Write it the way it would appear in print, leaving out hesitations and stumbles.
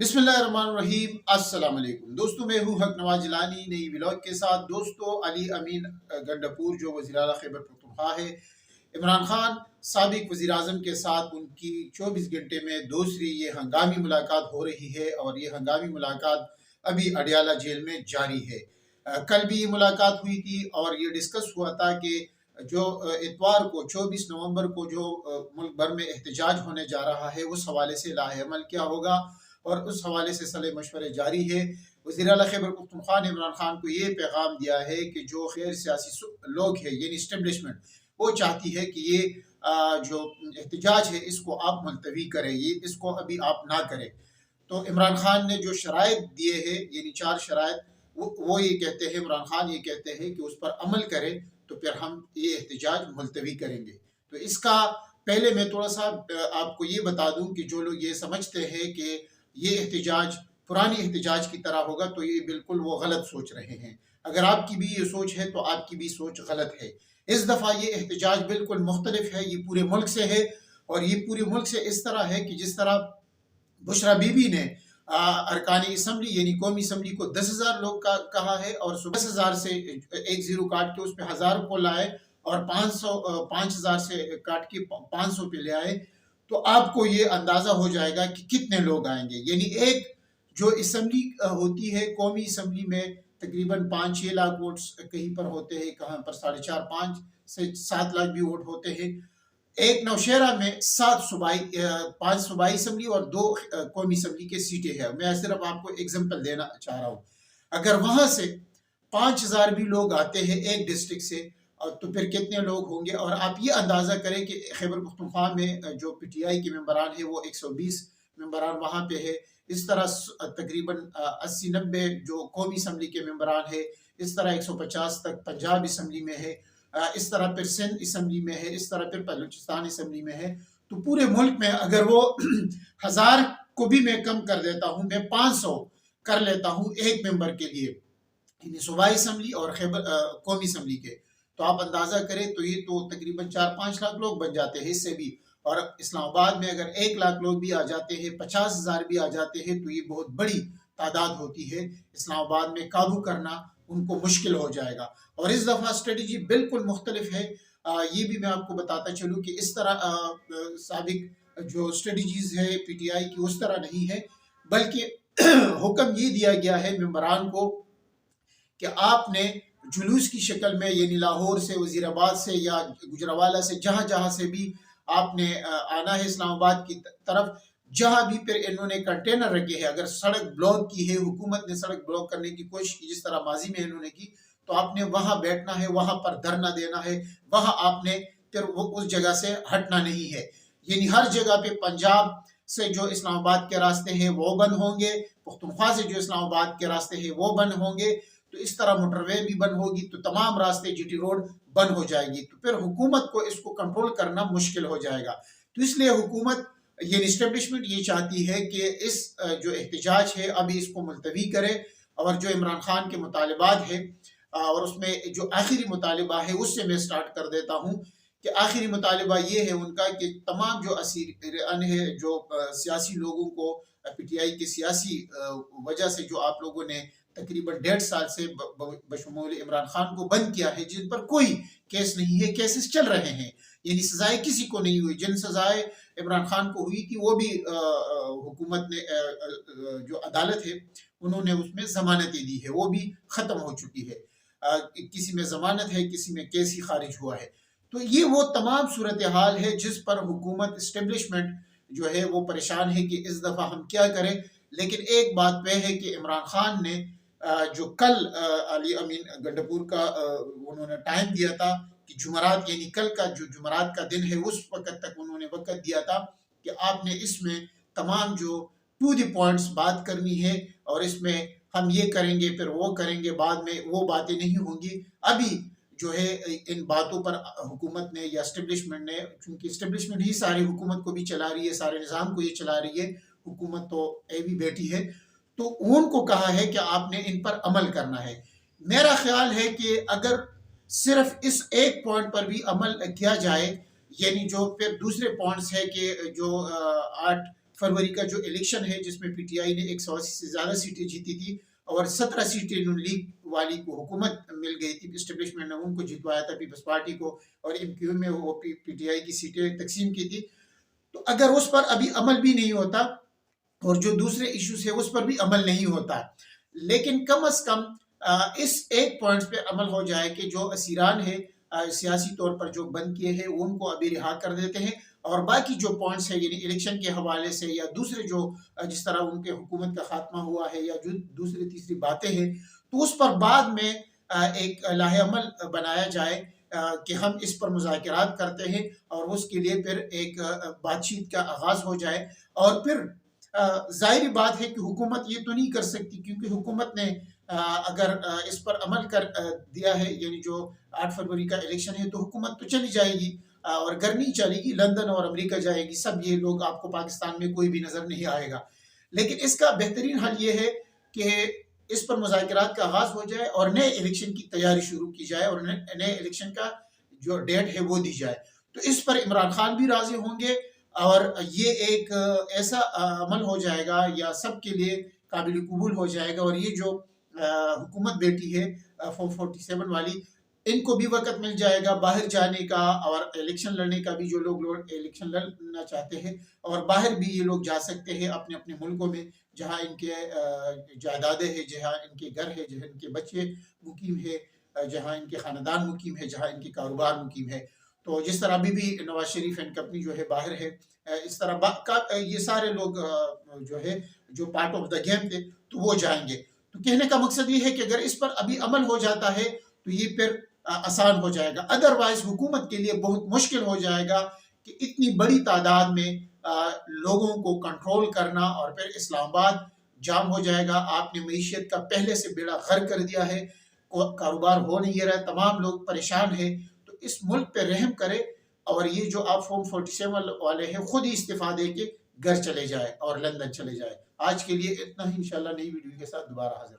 बिस्मिल्लाहिर्रहमानिर्रहीम। अस्सलाम वालेकुम दोस्तों, मैं हूँ हक नवाज जिलानी नई व्लॉग के साथ। दोस्तों, अली अमीन गंडापुर जो वज़ीर आला खैबर पख्तूनख्वा है, इमरान खान साबिक वज़ीर आज़म के साथ उनकी 24 घंटे में दूसरी ये हंगामी मुलाकात हो रही है और ये हंगामी मुलाकात अभी अडियाला जेल में जारी है। कल भी ये मुलाकात हुई थी और ये डिस्कस हुआ था कि जो इतवार को 24 नवंबर को जो मुल्क भर में एहतजाज होने जा रहा है, उस हवाले से लाहेअमल क्या होगा और उस हवाले से सलाह मशवरे जारी है। वज़ीर आला खैबर पख्तूनख्वा ने इमरान खान को ये पैगाम दिया है कि जो गैर सियासी लोग हैं यानी इस्टेब्लिशमेंट, वो चाहती है कि ये जो एहतजाज है इसको आप मुलतवी करें, ये इसको अभी आप ना करें। तो इमरान खान ने जो शराइत दिए हैं यानी 4 शराइत, वो ये कहते हैं, इमरान खान ये कहते हैं कि उस पर अमल करें तो फिर हम ये एहतजाज मुलतवी करेंगे। तो इसका पहले मैं थोड़ा सा आपको ये बता दूं कि जो लोग ये समझते हैं कि ये एहतजाज पुरानी एहतजाज की तरह होगा, तो ये बिल्कुल वो गलत सोच रहे हैं। अगर आपकी भी ये सोच है तो आपकी भी सोच गलत है। इस दफ़ा ये एहतजाज बिल्कुल मुख्तलिफ है, ये पूरे मुल्क से है और ये पूरे मुल्क से इस तरह है कि जिस तरह बुशरा बीबी ने अरकानी असम्बली यानी कौमी असम्बली को 10,000 लोग का कहा है और 10,000 से एक जीरो काट के उस पर 1,000 को लाए और 5,000 से काट के 500 पे ले आए, तो आपको ये अंदाजा हो जाएगा कि कितने लोग आएंगे। यानी एक जो असम्बली होती है, कौमी असम्बली में तकरीबन 5-6 लाख वोट्स कहीं पर होते हैं, कहाँ पर 4.5-5 से 7 लाख भी वोट होते हैं। एक नौशहरा में 5 सूबाई असम्बली और 2 कौमी असम्बली के सीटें हैं। मैं सिर्फ आपको एग्जाम्पल देना चाह रहा हूँ। अगर वहां से 5,000 भी लोग आते हैं एक डिस्ट्रिक्ट से, तो फिर कितने लोग होंगे। और आप ये अंदाज़ा करें कि खैबर पख्तूनख्वा में जो पीटीआई के मेंबरान है वो 120 मेंबरान वहाँ पे है। इस तरह तकरीबन 80-90 जो कौमी असम्बली के मेंबरान है, इस तरह 150 तक पंजाब असम्बली में है, इस तरह फिर सिंध असम्बली में है, इस तरह फिर बलूचिस्तान असम्बली में है। तो पूरे मुल्क में अगर वो 1,000 को भी मैं कम कर देता हूँ, मैं 500 कर लेता हूँ एक मेंबर के लिए, सूबाई असम्बली और खैबर कौमी असम्बली के, तो आप अंदाजा करें तो ये तो तकरीबन 4-5 लाख लोग बन जाते हैं इससे भी। और इस्लामाबाद में अगर 1 लाख लोग भी आ जाते हैं, 50,000 भी आ जाते हैं, तो ये बहुत बड़ी तादाद होती है। इस्लामाबाद में काबू करना उनको मुश्किल हो जाएगा। और इस दफ़ा स्ट्रेटजी बिल्कुल मुख्तलिफ है। ये भी मैं आपको बताता चलूँ कि इस तरह साबिक जो स्ट्रेटजीज है पीटीआई की उस तरह नहीं है, बल्कि हुक्म ये दिया गया है मेंबरान को कि आपने जुलूस की शक्ल में यानी लाहौर से, वजीराबाद से या गुजरावाला से, जहाँ जहाँ से भी आपने आना है इस्लामाबाद की तरफ, जहाँ भी फिर इन्होंने कंटेनर रखे हैं, अगर सड़क ब्लॉक की है, हुकूमत ने सड़क ब्लॉक करने की कोशिश की जिस तरह माजी में इन्होंने की, तो आपने वहाँ बैठना है, वहाँ पर धरना देना है, वहाँ आपने फिर वो उस जगह से हटना नहीं है। यानी हर जगह पे पंजाब से जो इस्लामाबाद के रास्ते हैं वो बंद होंगे, पख्तूनख्वा से जो इस्लामाबाद के रास्ते हैं वो बंद होंगे, तो इस तरह मोटरवे भी बंद होगी, तो तमाम रास्ते जीटी रोड बंद हो जाएगी। तो फिर हुकूमत को इसको कंट्रोल करना मुश्किल हो जाएगा। तो इसलिए हुकूमत ये इस्टेब्लिशमेंट ये चाहती है कि इस जो एहतजाज है अभी इसको मुलतवी करे और जो इमरान खान के मुतालिबात है, और उसमें जो आखिरी मुतालिबा है उससे मैं स्टार्ट कर देता हूँ कि आखिरी मुतालिबा ये है उनका कि तमाम जो असीरान है, जो सियासी लोगों को पीटीआई की सियासी वजह से जो आप लोगों ने तकरीबन 1.5 साल से बशमूल इमरान खान को बंद किया है, जिन पर कोई केस नहीं है, केसेस चल रहे हैं, यानी सजाएं किसी को नहीं हुई। जिन सजाएं इमरान खान को हुई थी वो भी हुकूमत ने जो अदालत है उन्होंने उसमें जमानतें दी है, वो भी ख़त्म हो चुकी है। किसी में जमानत है, किसी में केस ही खारिज हुआ है। तो ये वो तमाम सूरत हाल है जिस पर हुकूमत इस्टेब्लिशमेंट जो है वो परेशान है कि इस दफ़ा हम क्या करें। लेकिन एक बात वह है कि इमरान खान ने जो कल अली अमीन गंडापुर का उन्होंने टाइम दिया था कि जुमरात यानी कल का जो जुमरात का दिन है उस वक्त तक उन्होंने वक्त दिया था कि आपने इसमें तमाम जो टू द पॉइंट्स बात करनी है और इसमें हम ये करेंगे फिर वो करेंगे, बाद में वो बातें नहीं होंगी। अभी जो है इन बातों पर हुकूमत ने या इस्टेब्लिशमेंट ने, क्योंकि इस्टेब्लिशमेंट ही सारी हुकूमत को भी चला रही है, सारे निज़ाम को ये चला रही है, हुकूमत तो भी बैठी है, तो उनको कहा है कि आपने इन पर अमल करना है। मेरा ख्याल है कि अगर सिर्फ इस एक पॉइंट पर भी अमल किया जाए, यानी जो फिर दूसरे पॉइंट्स है कि जो 8 फरवरी का जो इलेक्शन है जिसमें PTI ने 180 से ज़्यादा सीटें जीती थी और 17 सीटें नून लीग वाली को हुकूमत मिल गई थी, इस्टेब्लिशमेंट ने उनको जितवाया था पीपल्स पार्टी को, और MQ में वो PTI की सीटें तकसीम की थी। तो अगर उस पर अभी अमल भी नहीं होता और जो दूसरे इश्यूज है उस पर भी अमल नहीं होता, लेकिन कम अज कम इस एक पॉइंट पे अमल हो जाए कि जो असीरान है सियासी तौर पर जो बंद किए हैं उनको अभी रिहा कर देते हैं, और बाकी जो पॉइंट्स है यानी इलेक्शन के हवाले से या दूसरे जो जिस तरह उनके हुकूमत का खात्मा हुआ है या जो दूसरी तीसरी बातें हैं, तो उस पर बाद में एक लाहे अमल बनाया जाए कि हम इस पर मुज़ाकरात करते हैं, और उसके लिए फिर एक बातचीत का आगाज़ हो जाए। और फिर ज़ाहिर बात है कि हुकूमत ये तो नहीं कर सकती, क्योंकि हुकूमत ने अगर इस पर अमल कर दिया है, यानी जो 8 फरवरी का इलेक्शन है, तो हुकूमत तो चली जाएगी और घर नहीं चलेगी, लंदन और अमेरिका जाएगी, सब ये लोग आपको पाकिस्तान में कोई भी नज़र नहीं आएगा। लेकिन इसका बेहतरीन हल ये है कि इस पर मुज़ाकरात का आगाज़ हो जाए और नए इलेक्शन की तैयारी शुरू की जाए और नए इलेक्शन का जो डेट है वो दी जाए। तो इस पर इमरान खान भी राज़ी होंगे और ये एक ऐसा अमल हो जाएगा या सबके लिए काबिल कबूल हो जाएगा। और ये जो हुकूमत बैठी है फॉर्म 47 वाली, इनको भी वक्त मिल जाएगा बाहर जाने का और इलेक्शन लड़ने का भी, जो लोग इलेक्शन लड़ना चाहते हैं, और बाहर भी ये लोग जा सकते हैं अपने अपने मुल्कों में जहाँ इनके जायदादें हैं, जहाँ इनके घर है, जहाँ इनके बच्चे मुकीम है, जहाँ इनके ख़ानदान मुकीम है, जहाँ इनके कारोबार मुकीम है। तो जिस तरह अभी भी नवाज शरीफ एंड कंपनी जो है बाहर है, इस तरह ये सारे लोग जो है जो पार्ट ऑफ द गेम थे तो वो जाएंगे। तो कहने का मकसद ये है कि अगर इस पर अभी अमल हो जाता है तो ये फिर आसान हो जाएगा, अदरवाइज हुकूमत के लिए बहुत मुश्किल हो जाएगा कि इतनी बड़ी तादाद में लोगों को कंट्रोल करना, और फिर इस्लामाबाद जाम हो जाएगा। आपने मईशत का पहले से बेड़ा गर्क कर दिया है, कारोबार हो नहीं रहा है, तमाम लोग परेशान हैं। तो इस मुल्क पे रहम करे और ये जो आप फॉर्म 47 वाले हैं खुद ही इस्तीफा दे के घर चले जाए और लंदन चले जाए। आज के लिए इतना ही, इंशाल्लाह नई वीडियो के साथ दोबारा हाजिर